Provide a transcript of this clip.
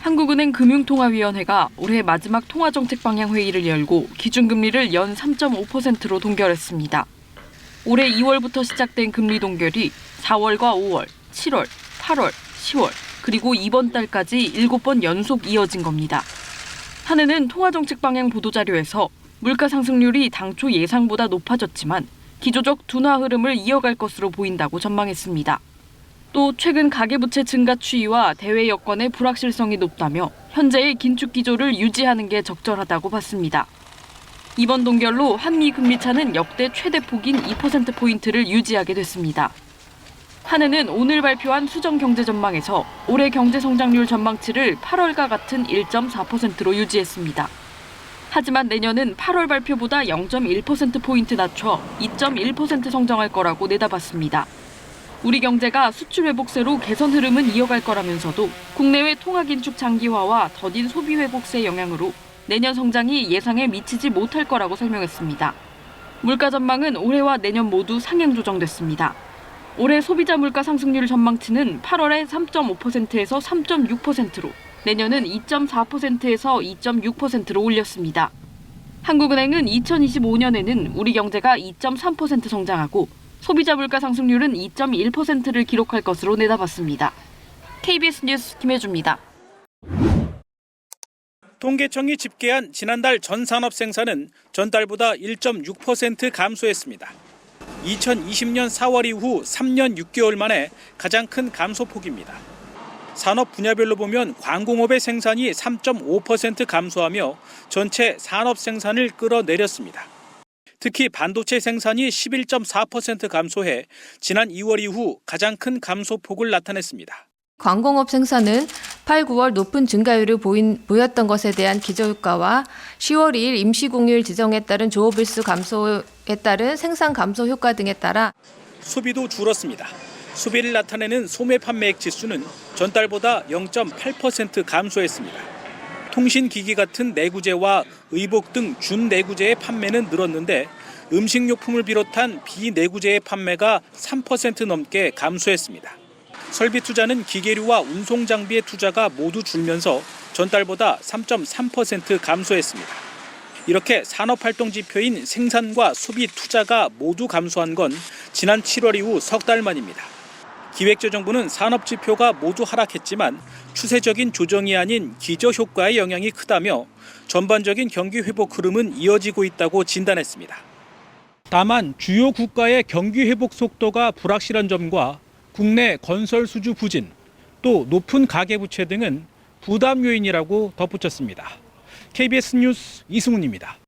한국은행 금융통화위원회가 올해 마지막 통화정책 방향 회의를 열고 기준금리를 연 3.5%로 동결했습니다. 올해 2월부터 시작된 금리 동결이 4월과 5월, 7월, 8월, 10월, 그리고 이번 달까지 7번 연속 이어진 겁니다. 한은은 통화정책 방향 보도자료에서 물가 상승률이 당초 예상보다 높아졌지만 기조적 둔화 흐름을 이어갈 것으로 보인다고 전망했습니다. 또 최근 가계부채 증가 추이와 대외 여건의 불확실성이 높다며 현재의 긴축 기조를 유지하는 게 적절하다고 봤습니다. 이번 동결로 한미 금리 차는 역대 최대 폭인 2%포인트를 유지하게 됐습니다. 한은은 오늘 발표한 수정 경제 전망에서 올해 경제 성장률 전망치를 8월과 같은 1.4%로 유지했습니다. 하지만 내년은 8월 발표보다 0.1%포인트 낮춰 2.1% 성장할 거라고 내다봤습니다. 우리 경제가 수출 회복세로 개선 흐름은 이어갈 거라면서도 국내외 통화 긴축 장기화와 더딘 소비 회복세 영향으로 내년 성장이 예상에 미치지 못할 거라고 설명했습니다. 물가 전망은 올해와 내년 모두 상향 조정됐습니다. 올해 소비자 물가 상승률 전망치는 8월에 3.5%에서 3.6%로 내년은 2.4%에서 2.6%로 올렸습니다. 한국은행은 2025년에는 우리 경제가 2.3% 성장하고 소비자 물가 상승률은 2.1%를 기록할 것으로 내다봤습니다. KBS 뉴스 김혜주입니다. 통계청이 집계한 지난달 전산업 생산은 전달보다 1.6% 감소했습니다. 2020년 4월 이후 3년 6개월 만에 가장 큰 감소폭입니다. 산업 분야별로 보면 광공업의 생산이 3.5% 감소하며 전체 산업 생산을 끌어내렸습니다. 특히 반도체 생산이 11.4% 감소해 지난 2월 이후 가장 큰 감소폭을 나타냈습니다. 광공업 생산은 8, 9월 높은 증가율을 보였던 것에 대한 기저효과와 10월 2일 임시공휴일 지정에 따른 조업일수 감소에 따른 생산 감소 효과 등에 따라 소비도 줄었습니다. 소비를 나타내는 소매 판매액 지수는 전달보다 0.8% 감소했습니다. 통신기기 같은 내구재와 의복 등 준내구재의 판매는 늘었는데 음식료품을 비롯한 비내구재의 판매가 3% 넘게 감소했습니다. 설비 투자는 기계류와 운송 장비의 투자가 모두 줄면서 전달보다 3.3% 감소했습니다. 이렇게 산업활동 지표인 생산과 소비 투자가 모두 감소한 건 지난 7월 이후 석 달 만입니다. 기획재정부는 산업 지표가 모두 하락했지만 추세적인 조정이 아닌 기저효과의 영향이 크다며 전반적인 경기 회복 흐름은 이어지고 있다고 진단했습니다. 다만 주요 국가의 경기 회복 속도가 불확실한 점과 국내 건설 수주 부진, 또 높은 가계부채 등은 부담 요인이라고 덧붙였습니다. KBS 뉴스 이승훈입니다.